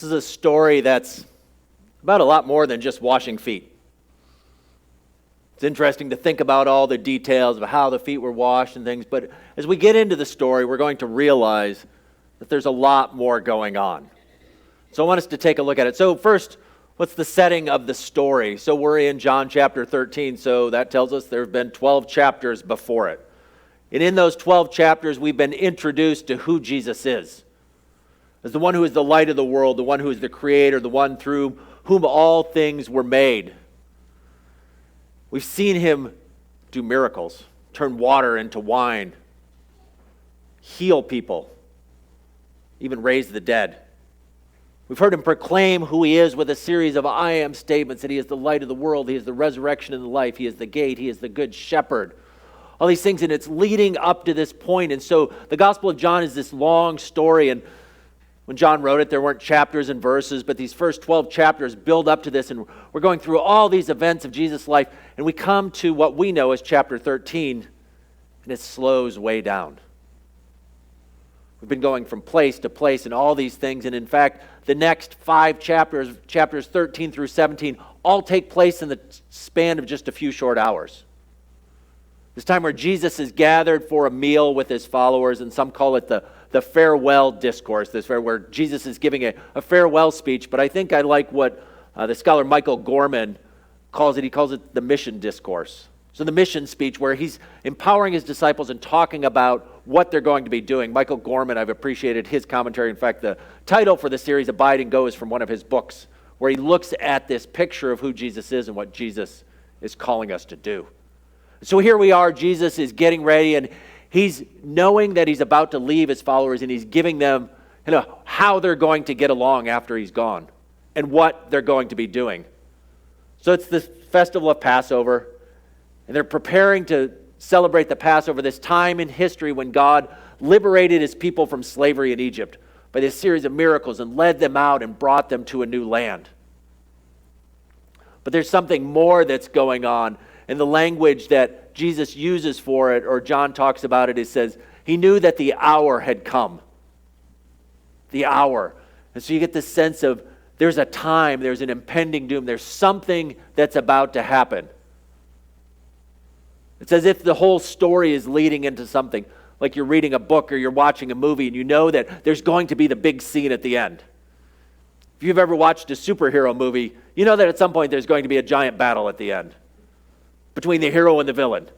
This is a story that's about a lot more than just washing feet. It's interesting to think about all the details of how the feet were washed and things, but as we get into the story, we're going to realize that there's a lot more going on. So I want us to take a look at it. So first, what's the setting of the story? So we're in John chapter 13, so that tells us there have been 12 chapters before it. And in those 12 chapters, we've been introduced to who Jesus is. As the one who is the light of the world, the one who is the creator, the one through whom all things were made. We've seen him do miracles, turn water into wine, heal people, even raise the dead. We've heard him proclaim who he is with a series of I am statements, that he is the light of the world, he is the resurrection and the life, he is the gate, he is the good shepherd. All these things, and it's leading up to this point. And so the Gospel of John is this long story, and when John wrote it, there weren't chapters and verses, but these first 12 chapters build up to this, and we're going through all these events of Jesus' life, and we come to what we know as chapter 13, and it slows way down. We've been going from place to place and all these things, and in fact, the next 5 chapters, chapters 13 through 17, all take place in the span of just a few short hours. This time where Jesus is gathered for a meal with his followers, and some call it the farewell discourse, where Jesus is giving a farewell speech, but I think I like what the scholar Michael Gorman calls it. He calls it the mission discourse. So the mission speech where he's empowering his disciples and talking about what they're going to be doing. Michael Gorman, I've appreciated his commentary. In fact, the title for the series, Abide and Go, is from one of his books, where he looks at this picture of who Jesus is and what Jesus is calling us to do. So here we are, Jesus is getting ready, and he's knowing that he's about to leave his followers, and he's giving them how they're going to get along after he's gone and what they're going to be doing. So it's the festival of Passover, and they're preparing to celebrate the Passover, this time in history when God liberated his people from slavery in Egypt by this series of miracles and led them out and brought them to a new land. But there's something more that's going on. And the language that Jesus uses for it, or John talks about it, it says, he knew that the hour had come. The hour. And so you get this sense of there's a time, there's an impending doom, there's something that's about to happen. It's as if the whole story is leading into something, like you're reading a book or you're watching a movie and you know that there's going to be the big scene at the end. If you've ever watched a superhero movie, you know that at some point there's going to be a giant battle at the end between the hero and the villain.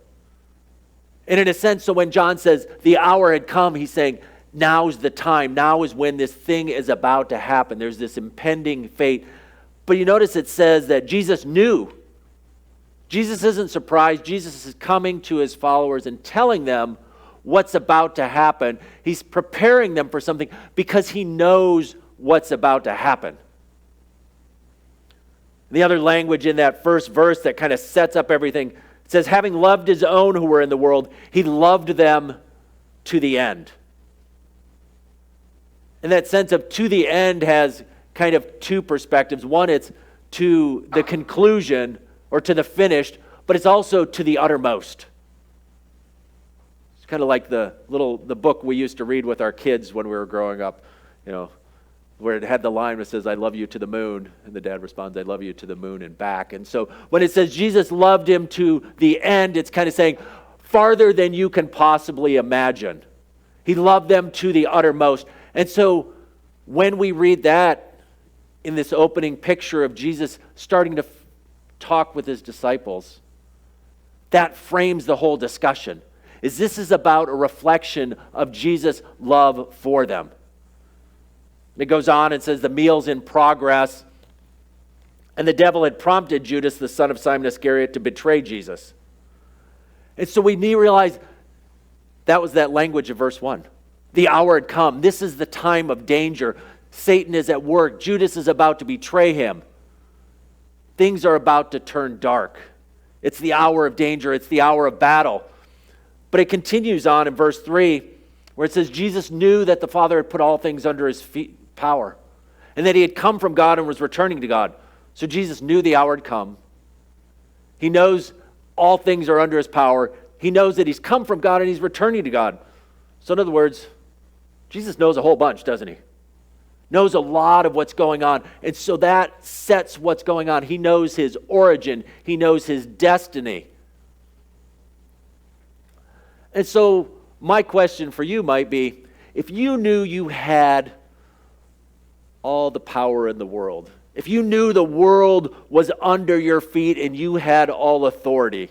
And in a sense, so when John says the hour had come, he's saying now's the time. Now is when this thing is about to happen. There's this impending fate. But you notice it says that Jesus knew. Jesus isn't surprised. Jesus is coming to his followers and telling them what's about to happen. He's preparing them for something because he knows what's about to happen. The other language in that first verse that kind of sets up everything, it says, having loved his own who were in the world, he loved them to the end. And that sense of to the end has kind of two perspectives. One, it's to the conclusion or to the finished, but it's also to the uttermost. It's kind of like the book we used to read with our kids when we were growing up, where it had the line that says, I love you to the moon. And the dad responds, I love you to the moon and back. And so when it says Jesus loved him to the end, it's kind of saying farther than you can possibly imagine. He loved them to the uttermost. And so when we read that in this opening picture of Jesus starting to talk with his disciples, that frames the whole discussion. This is about a reflection of Jesus' love for them. It goes on and says the meal's in progress, and the devil had prompted Judas, the son of Simon Iscariot, to betray Jesus. And so we need to realize that was that language of verse 1. The hour had come. This is the time of danger. Satan is at work. Judas is about to betray him. Things are about to turn dark. It's the hour of danger. It's the hour of battle. But it continues on in verse 3, where it says Jesus knew that the Father had put all things under his power, and that he had come from God and was returning to God. So Jesus knew the hour had come. He knows all things are under his power. He knows that he's come from God and he's returning to God. So in other words, Jesus knows a whole bunch, doesn't he? knows a lot of what's going on. And so that sets what's going on. He knows his origin. He knows his destiny. And so my question for you might be, if you knew you had all the power in the world, if you knew the world was under your feet and you had all authority,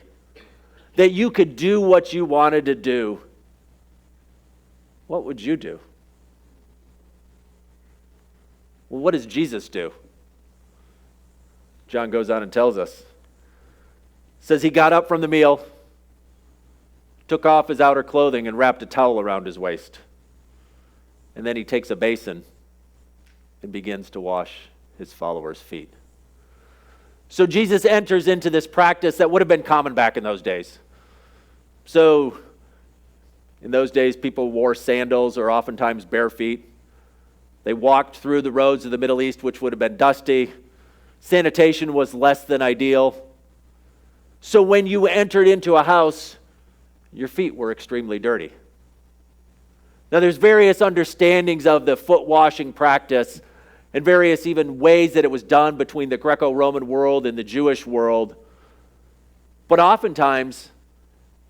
that you could do what you wanted to do, what would you do? Well, what does Jesus do? John goes on and tells us. Says he got up from the meal, took off his outer clothing and wrapped a towel around his waist. And then he takes a basin and begins to wash his followers' feet. So Jesus enters into this practice that would have been common back in those days. So in those days, people wore sandals or oftentimes bare feet. They walked through the roads of the Middle East, which would have been dusty. Sanitation was less than ideal. So when you entered into a house, your feet were extremely dirty. Now there's various understandings of the foot washing practice and various even ways that it was done between the Greco-Roman world and the Jewish world. But oftentimes,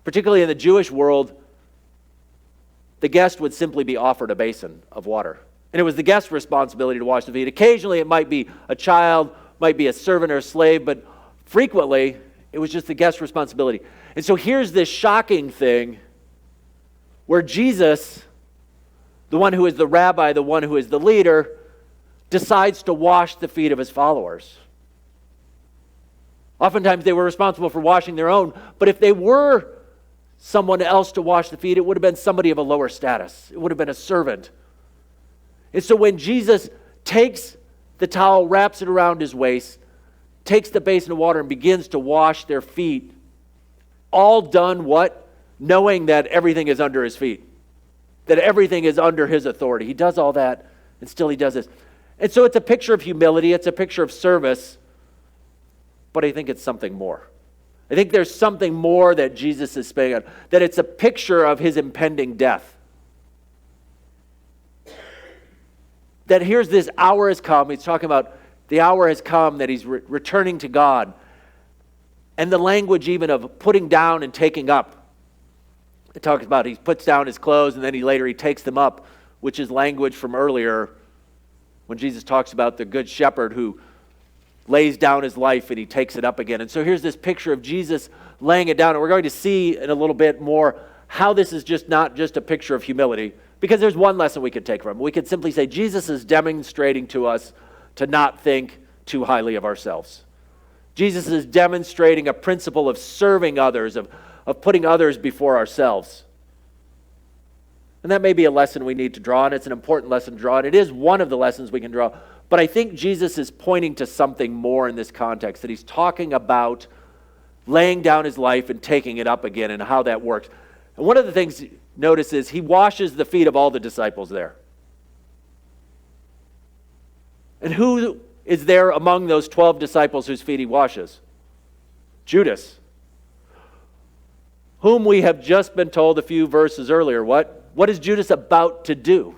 particularly in the Jewish world, the guest would simply be offered a basin of water. And it was the guest's responsibility to wash the feet. Occasionally it might be a child, might be a servant or a slave, but frequently it was just the guest's responsibility. And so here's this shocking thing where Jesus, the one who is the rabbi, the one who is the leader, decides to wash the feet of his followers. Oftentimes they were responsible for washing their own, but if they were someone else to wash the feet, it would have been somebody of a lower status. It would have been a servant. And so when Jesus takes the towel, wraps it around his waist, takes the basin of water and begins to wash their feet, all done what? Knowing that everything is under his feet. That everything is under his authority. He does all that, and still he does this. And so it's a picture of humility, it's a picture of service, but I think it's something more. I think there's something more that Jesus is saying on, that it's a picture of his impending death. That here's this hour has come. He's talking about the hour has come that he's returning to God. And the language even of putting down and taking up. It talks about he puts down his clothes and then he takes them up, which is language from earlier when Jesus talks about the good shepherd who lays down his life and he takes it up again. And so here's this picture of Jesus laying it down. And we're going to see in a little bit more how this is just not just a picture of humility, because there's one lesson we could take from it. We could simply say Jesus is demonstrating to us to not think too highly of ourselves. Jesus is demonstrating a principle of serving others, of putting others before ourselves. And that may be a lesson we need to draw, and it's an important lesson to draw, and it is one of the lessons we can draw. But I think Jesus is pointing to something more in this context, that he's talking about laying down his life and taking it up again and how that works. And one of the things, notice, is he washes the feet of all the disciples there. And who is there among those 12 disciples whose feet he washes? Judas, whom we have just been told a few verses earlier. What is Judas about to do?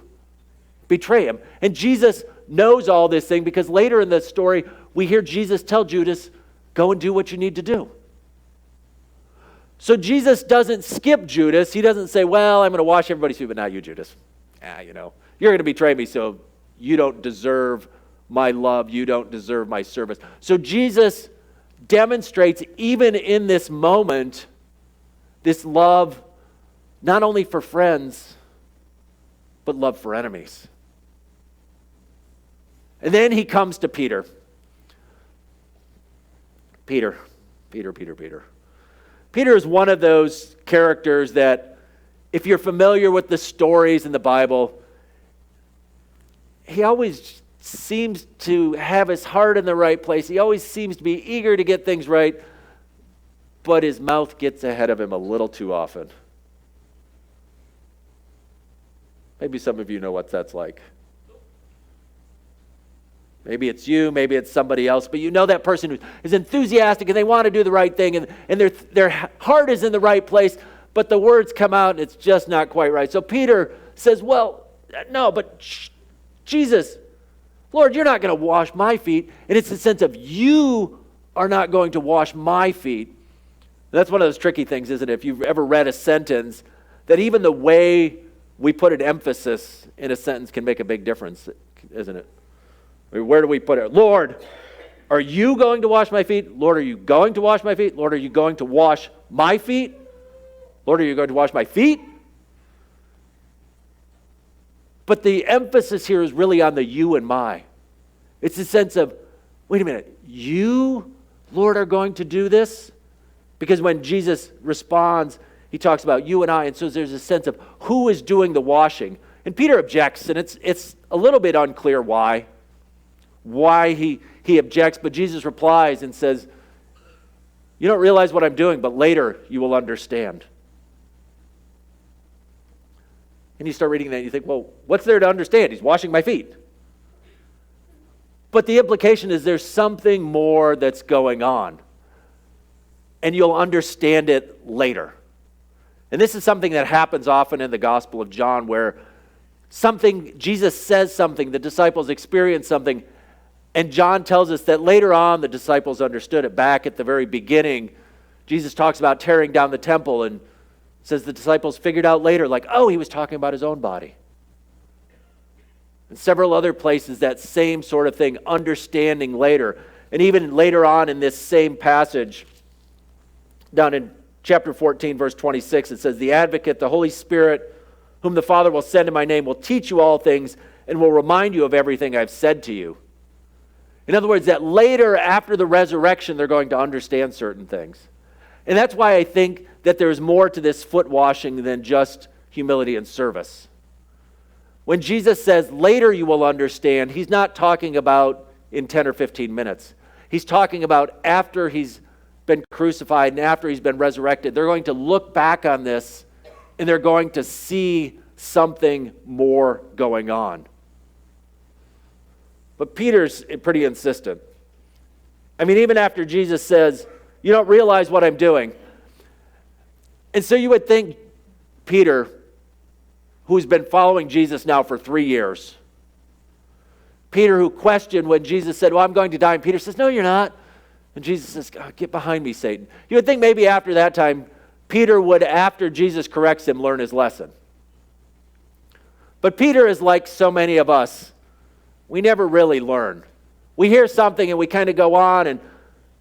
Betray him. And Jesus knows all this thing because later in the story, we hear Jesus tell Judas, go and do what you need to do. So Jesus doesn't skip Judas. He doesn't say, well, I'm going to wash everybody's feet, but not you, Judas. You're going to betray me, so you don't deserve my love. You don't deserve my service. So Jesus demonstrates, even in this moment, this love, not only for friends, but love for enemies. And then he comes to Peter. Peter. Peter is one of those characters that, if you're familiar with the stories in the Bible, he always seems to have his heart in the right place. He always seems to be eager to get things right, but his mouth gets ahead of him a little too often. Maybe some of you know what that's like. Maybe it's you, maybe it's somebody else, but you know that person who is enthusiastic and they want to do the right thing and their heart is in the right place, but the words come out and it's just not quite right. So Peter says, well, no, but Jesus, Lord, you're not going to wash my feet. And it's the sense of you are not going to wash my feet. That's one of those tricky things, isn't it? If you've ever read a sentence, that even the way we put an emphasis in a sentence can make a big difference, isn't it? I mean, where do we put it? Lord, are you going to wash my feet? Lord, are you going to wash my feet? Lord, are you going to wash my feet? Lord, are you going to wash my feet? But the emphasis here is really on the you and my. It's a sense of, wait a minute, you, Lord, are going to do this? Because when Jesus responds, he talks about you and I, and so there's a sense of who is doing the washing. And Peter objects, and it's a little bit unclear why he objects, but Jesus replies and says, you don't realize what I'm doing, but later you will understand. And you start reading that and you think, well, what's there to understand? He's washing my feet. But the implication is there's something more that's going on. And you'll understand it later. And this is something that happens often in the Gospel of John, where Jesus says something, the disciples experience something, and John tells us that later on the disciples understood it. Back at the very beginning, Jesus talks about tearing down the temple and says the disciples figured out later, like, oh, he was talking about his own body. And several other places, that same sort of thing, understanding later. And even later on in this same passage, down in chapter 14, verse 26, it says, the advocate, the Holy Spirit, whom the Father will send in my name, will teach you all things and will remind you of everything I've said to you. In other words, that later, after the resurrection, they're going to understand certain things. And that's why I think that there's more to this foot washing than just humility and service. When Jesus says, later you will understand, he's not talking about in 10 or 15 minutes. He's talking about after he's been crucified and after he's been resurrected. They're going to look back on this and they're going to see something more going on. But Peter's pretty insistent. I mean, even after Jesus says, you don't realize what I'm doing. And so you would think Peter, who's been following Jesus now for 3 years, Peter who questioned when Jesus said, well, I'm going to die, and Peter says, no, you're not. And Jesus says, get behind me, Satan. You would think maybe after that time, Peter would, after Jesus corrects him, learn his lesson. But Peter is like so many of us. We never really learn. We hear something and we kind of go on, and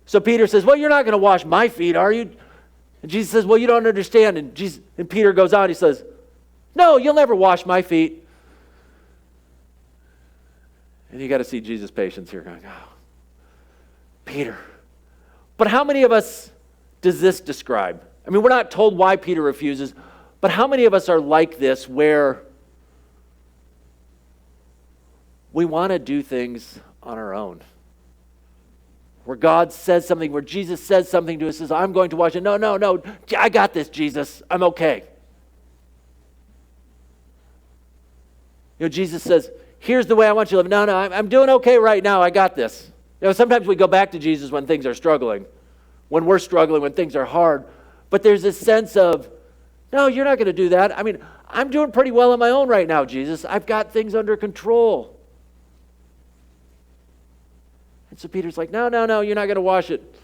so Peter says, well, you're not going to wash my feet, are you? And Jesus says, well, you don't understand. And Peter goes on, he says, no, you'll never wash my feet. And you got to see Jesus' patience here going, oh, Peter. But how many of us does this describe? I mean, we're not told why Peter refuses, but how many of us are like this where we want to do things on our own? Where God says something, where Jesus says something to us, says, I'm going to wash it. No, I got this, Jesus. I'm okay. You know, Jesus says, here's the way I want you to live. No, I'm doing okay right now. I got this. You know, sometimes we go back to Jesus when things are struggling, when we're struggling, when things are hard. But there's this sense of, no, you're not going to do that. I mean, I'm doing pretty well on my own right now, Jesus. I've got things under control. And so Peter's like, no, you're not going to wash it.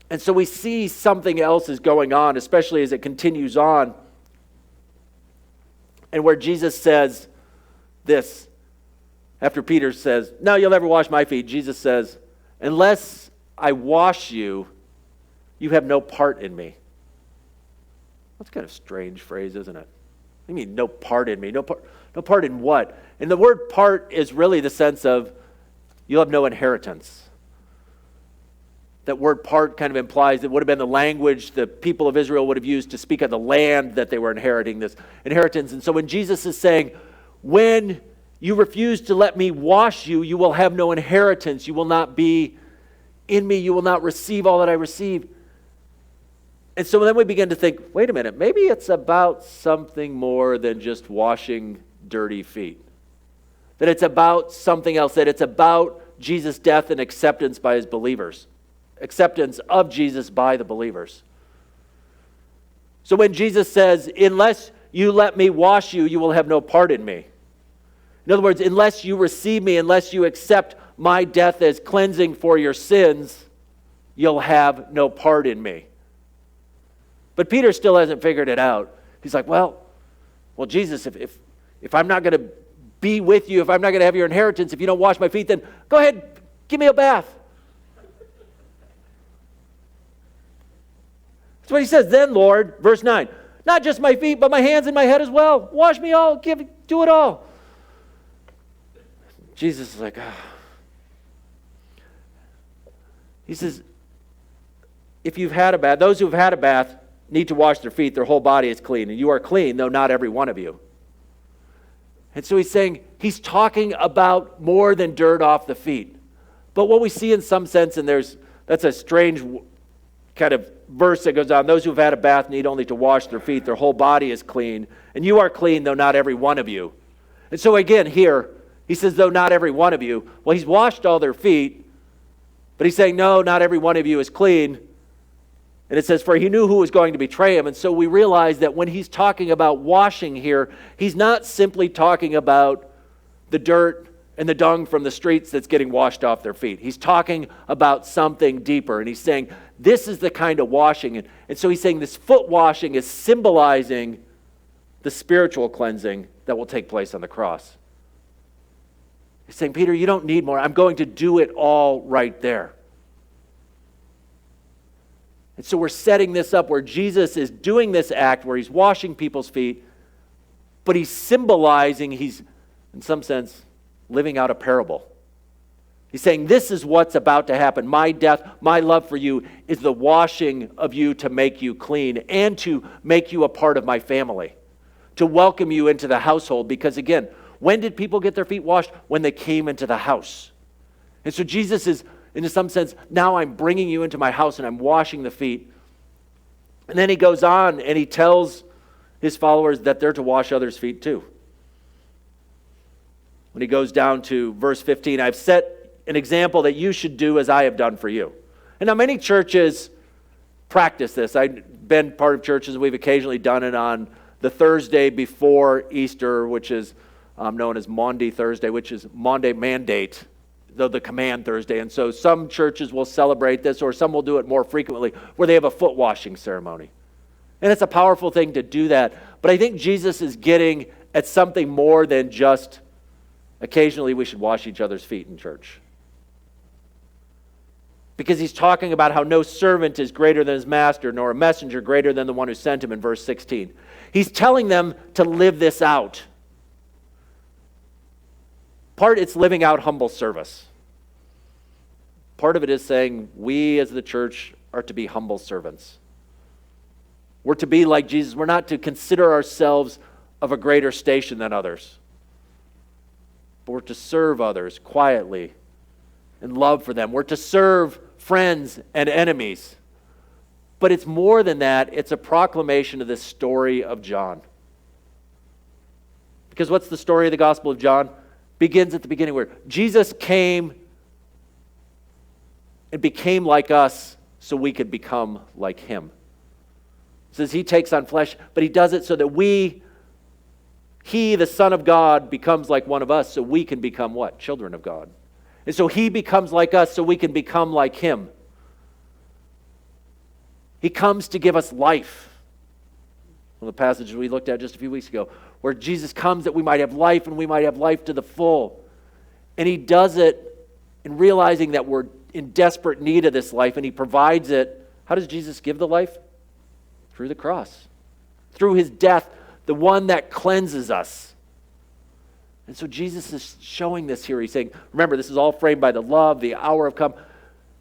And so we see something else is going on, especially as it continues on. And where Jesus says this, after Peter says, no, you'll never wash my feet, Jesus says, unless I wash you, you have no part in me. That's kind of a strange phrase, isn't it? What do you mean, no part in me? No part in what? And the word part is really the sense of, you'll have no inheritance. That word part kind of implies it would have been the language the people of Israel would have used to speak of the land that they were inheriting, this inheritance. And so when Jesus is saying, when you refuse to let me wash you, you will have no inheritance. You will not be in me. You will not receive all that I receive. And so then we begin to think, wait a minute, maybe it's about something more than just washing dirty feet. That it's about something else, that it's about Jesus' death and acceptance by his believers. Acceptance of Jesus by the believers. So when Jesus says, unless you let me wash you, you will have no part in me. In other words, unless you receive me, unless you accept my death as cleansing for your sins, you'll have no part in me. But Peter still hasn't figured it out. He's like, well, Jesus, if I'm not going to be with you, if I'm not going to have your inheritance, if you don't wash my feet, then go ahead, give me a bath. That's what he says. Then, Lord, verse 9, not just my feet, but my hands and my head as well. Wash me all, do it all. Jesus is like, He says, if you've had a bath, those who have had a bath need to wash their feet. Their whole body is clean. And you are clean, though not every one of you. And so he's saying, he's talking about more than dirt off the feet. But what we see in some sense, and that's a strange kind of verse that goes on, those who have had a bath need only to wash their feet. Their whole body is clean. And you are clean, though not every one of you. And so again, here, he says, though not every one of you. Well, he's washed all their feet. But he's saying, no, not every one of you is clean. And it says, for he knew who was going to betray him. And so we realize that when he's talking about washing here, he's not simply talking about the dirt and the dung from the streets that's getting washed off their feet. He's talking about something deeper. And he's saying, this is the kind of washing. And so he's saying this foot washing is symbolizing the spiritual cleansing that will take place on the cross. He's saying, Peter, you don't need more. I'm going to do it all right there. And so we're setting this up where Jesus is doing this act where he's washing people's feet, but he's symbolizing, he's, in some sense, living out a parable. He's saying, this is what's about to happen. My death, my love for you is the washing of you to make you clean and to make you a part of my family, to welcome you into the household. Because again, when did people get their feet washed? When they came into the house. And so Jesus is, in some sense, now I'm bringing you into my house and I'm washing the feet. And then he goes on and he tells his followers that they're to wash others' feet too. When he goes down to verse 15, I've set an example that you should do as I have done for you. And now many churches practice this. I've been part of churches, we've occasionally done it on the Thursday before Easter, which is known as Maundy Thursday, which is Maundy Mandate, though the Command Thursday. And so some churches will celebrate this, or some will do it more frequently, where they have a foot washing ceremony. And it's a powerful thing to do that. But I think Jesus is getting at something more than just occasionally we should wash each other's feet in church. Because he's talking about how no servant is greater than his master, nor a messenger greater than the one who sent him in verse 16. He's telling them to live this out. Part, it's living out humble service. Part of it is saying we as the church are to be humble servants. We're to be like Jesus. We're not to consider ourselves of a greater station than others. But we're to serve others quietly in love for them. We're to serve friends and enemies. But it's more than that. It's a proclamation of this story of John. Because what's the story of the Gospel of John? Begins at the beginning where Jesus came and became like us so we could become like him. It says he takes on flesh, but he does it so that he, the Son of God, becomes like one of us so we can become what? Children of God. And so he becomes like us so we can become like him. He comes to give us life. From the passage we looked at just a few weeks ago, where Jesus comes that we might have life and we might have life to the full. And he does it in realizing that we're in desperate need of this life, and he provides it. How does Jesus give the life? Through the cross. Through his death, the one that cleanses us. And so Jesus is showing this here. He's saying, remember, this is all framed by the love, the hour have come.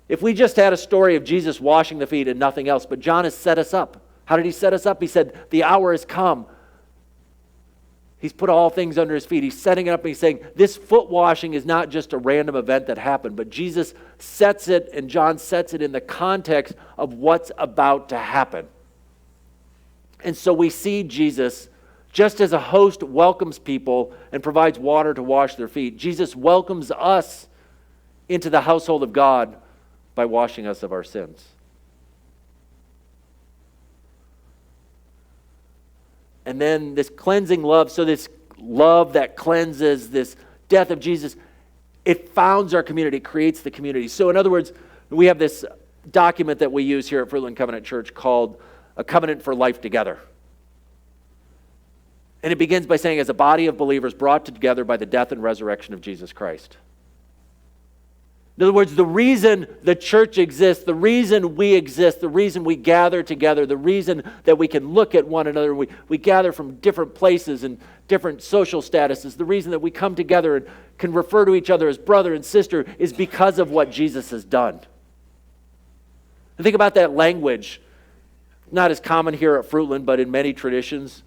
If we just had a story of Jesus washing the feet and nothing else, but John has set us up. How did he set us up? He said, the hour has come. He's put all things under his feet. He's setting it up and he's saying, this foot washing is not just a random event that happened, but Jesus sets it and John sets it in the context of what's about to happen. And so we see Jesus, just as a host welcomes people and provides water to wash their feet, Jesus welcomes us into the household of God by washing us of our sins. And then this cleansing love, so this love that cleanses, this death of Jesus, it founds our community, it creates the community. So in other words, we have this document that we use here at Fruitland Covenant Church called A Covenant for Life Together. And it begins by saying, as a body of believers brought together by the death and resurrection of Jesus Christ. In other words, the reason the church exists, the reason we exist, the reason we gather together, the reason that we can look at one another, we gather from different places and different social statuses, the reason that we come together and can refer to each other as brother and sister is because of what Jesus has done. And think about that language. Not as common here at Fruitland, but in many traditions,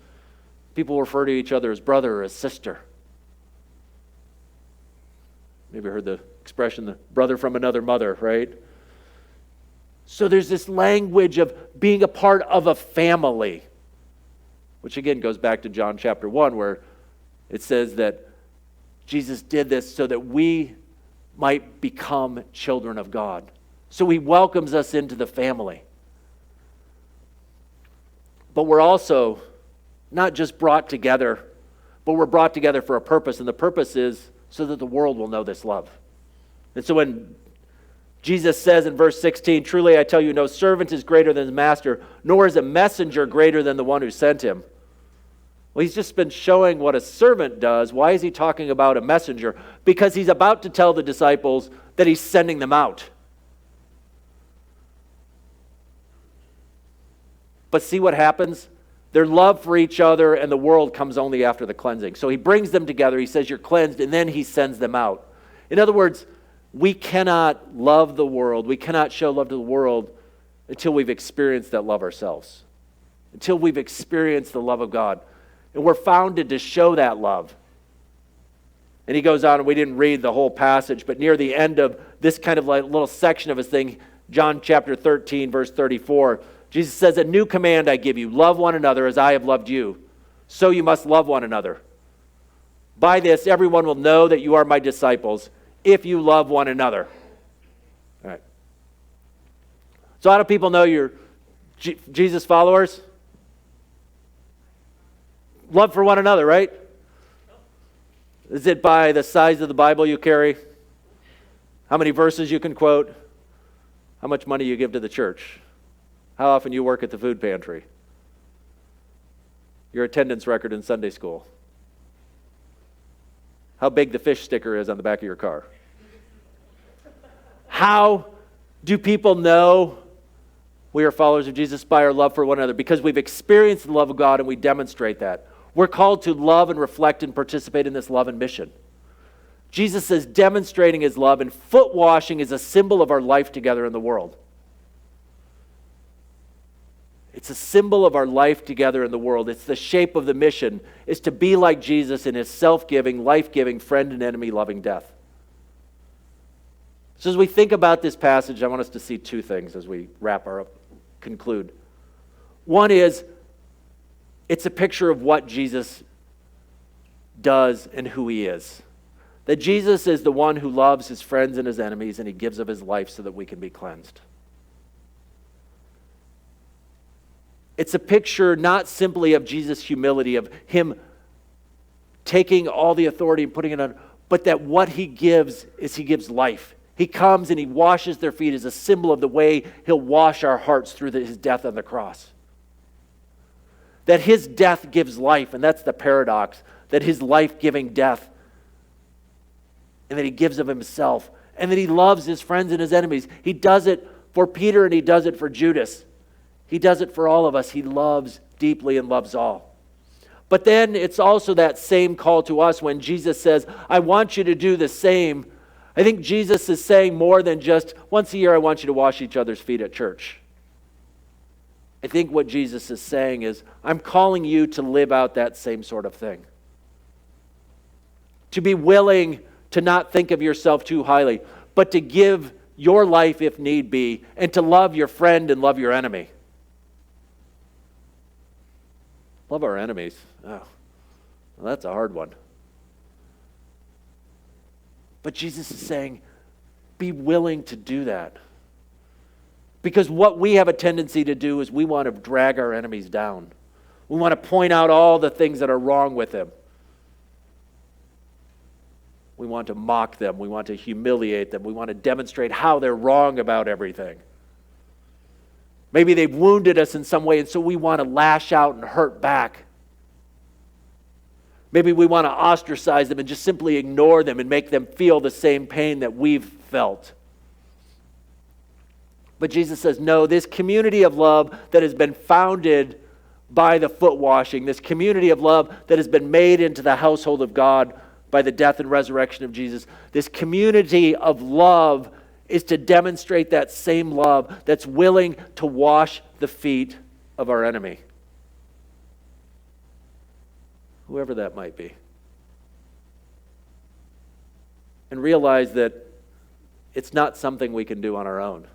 people refer to each other as brother or as sister. Maybe heard the expression, the brother from another mother, right? So there's this language of being a part of a family, which again goes back to John chapter 1, where it says that Jesus did this so that we might become children of God. So he welcomes us into the family. But we're also not just brought together, but we're brought together for a purpose, and the purpose is so that the world will know this love. And so when Jesus says in verse 16, truly I tell you, no servant is greater than his master, nor is a messenger greater than the one who sent him. Well, he's just been showing what a servant does. Why is he talking about a messenger? Because he's about to tell the disciples that he's sending them out. But see what happens? Their love for each other and the world comes only after the cleansing. So he brings them together, he says you're cleansed, and then he sends them out. In other words, we cannot love the world, we cannot show love to the world until we've experienced that love ourselves. Until we've experienced the love of God. And we're founded to show that love. And he goes on, and we didn't read the whole passage, but near the end of this kind of like little section of his thing, John chapter 13, verse 34, Jesus says, a new command I give you, love one another as I have loved you. So you must love one another. By this, everyone will know that you are my disciples, if you love one another. All right. So how do people know you're Jesus followers? Love for one another, right? Is it by the size of the Bible you carry? How many verses you can quote? How much money you give to the church? How often you work at the food pantry? Your attendance record in Sunday school? How big the fish sticker is on the back of your car? How do people know we are followers of Jesus? By our love for one another, because we've experienced the love of God and we demonstrate that. We're called to love and reflect and participate in this love and mission. Jesus is demonstrating his love, and foot washing is a symbol of our life together in the world. It's a symbol of our life together in the world. It's the shape of the mission, is to be like Jesus in his self-giving, life-giving, friend and enemy loving death. So as we think about this passage, I want us to see two things as we conclude. One is, it's a picture of what Jesus does and who he is. That Jesus is the one who loves his friends and his enemies, and he gives of his life so that we can be cleansed. It's a picture not simply of Jesus' humility, of him taking all the authority and putting it on, but that what he gives is he gives life. He comes and he washes their feet as a symbol of the way he'll wash our hearts through his death on the cross. That his death gives life, and that's the paradox, that his life-giving death, and that he gives of himself, and that he loves his friends and his enemies. He does it for Peter and he does it for Judas. He does it for all of us. He loves deeply and loves all. But then it's also that same call to us when Jesus says, I want you to do the same. I think Jesus is saying more than just, once a year I want you to wash each other's feet at church. I think what Jesus is saying is, I'm calling you to live out that same sort of thing. To be willing to not think of yourself too highly, but to give your life if need be, and to love your friend and love your enemy. Love our enemies. Oh, well, that's a hard one. But Jesus is saying, be willing to do that. Because what we have a tendency to do is we want to drag our enemies down. We want to point out all the things that are wrong with them. We want to mock them. We want to humiliate them. We want to demonstrate how they're wrong about everything. Maybe they've wounded us in some way, and so we want to lash out and hurt back. Maybe we want to ostracize them and just simply ignore them and make them feel the same pain that we've felt. But Jesus says, no, this community of love that has been founded by the foot washing, this community of love that has been made into the household of God by the death and resurrection of Jesus, this community of love is to demonstrate that same love that's willing to wash the feet of our enemy. Whoever that might be. And realize that it's not something we can do on our own.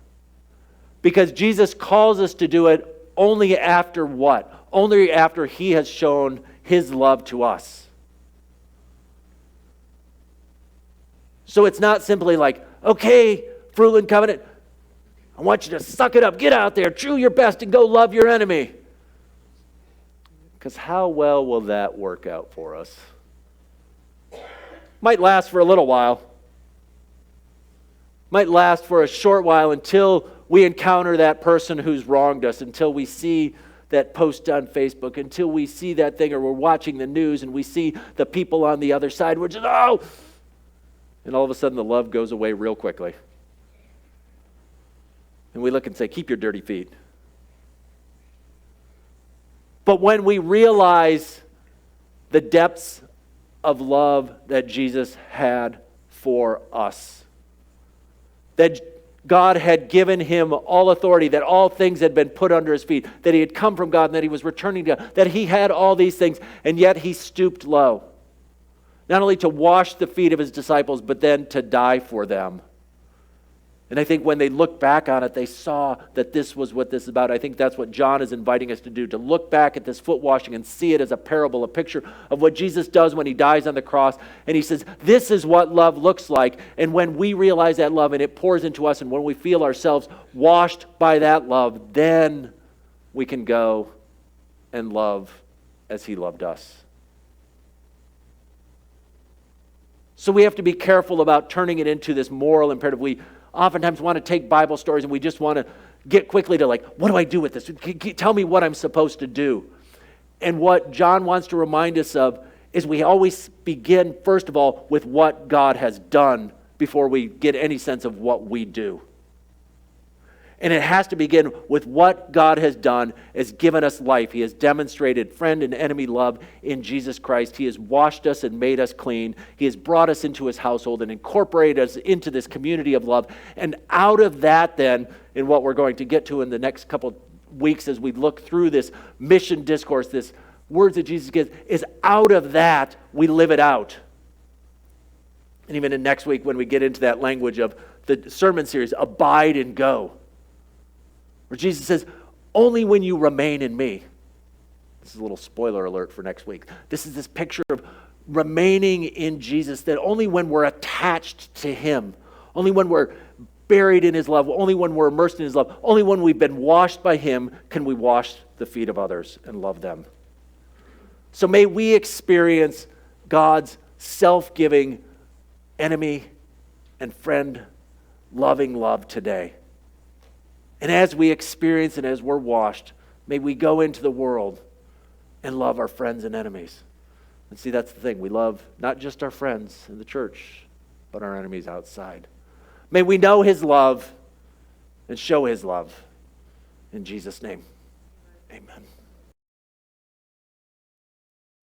Because Jesus calls us to do it only after what? Only after He has shown His love to us. So it's not simply like, okay, Fruitland Covenant, I want you to suck it up, get out there, do your best, and go love your enemy. Because how well will that work out for us? Might last for a little while. Might last for a short while until we encounter that person who's wronged us, until we see that post on Facebook, until we see that thing, or we're watching the news and we see the people on the other side. We're just, oh! And all of a sudden the love goes away real quickly. And we look and say, keep your dirty feet. But when we realize the depths of love that Jesus had for us, that God had given Him all authority, that all things had been put under His feet, that He had come from God and that He was returning to God, that He had all these things, and yet He stooped low, not only to wash the feet of His disciples, but then to die for them. And I think when they looked back on it, they saw that this was what this is about. I think that's what John is inviting us to do, to look back at this foot washing and see it as a parable, a picture of what Jesus does when He dies on the cross. And He says, this is what love looks like. And when we realize that love and it pours into us, and when we feel ourselves washed by that love, then we can go and love as He loved us. So we have to be careful about turning it into this moral imperative. We oftentimes want to take Bible stories and we just want to get quickly to like, what do I do with this? Tell me what I'm supposed to do. And what John wants to remind us of is we always begin, first of all, with what God has done before we get any sense of what we do. And it has to begin with what God has done, has given us life. He has demonstrated friend and enemy love in Jesus Christ. He has washed us and made us clean. He has brought us into His household and incorporated us into this community of love. And out of that then, in what we're going to get to in the next couple weeks as we look through this mission discourse, this words that Jesus gives, is out of that we live it out. And even in next week when we get into that language of the sermon series, abide and go. Where Jesus says, only when you remain in me. This is a little spoiler alert for next week. This is this picture of remaining in Jesus, that only when we're attached to Him, only when we're buried in His love, only when we're immersed in His love, only when we've been washed by Him can we wash the feet of others and love them. So may we experience God's self-giving, enemy and friend loving love today. And as we experience and as we're washed, may we go into the world and love our friends and enemies. And see, that's the thing. We love not just our friends in the church, but our enemies outside. May we know His love and show His love. In Jesus' name.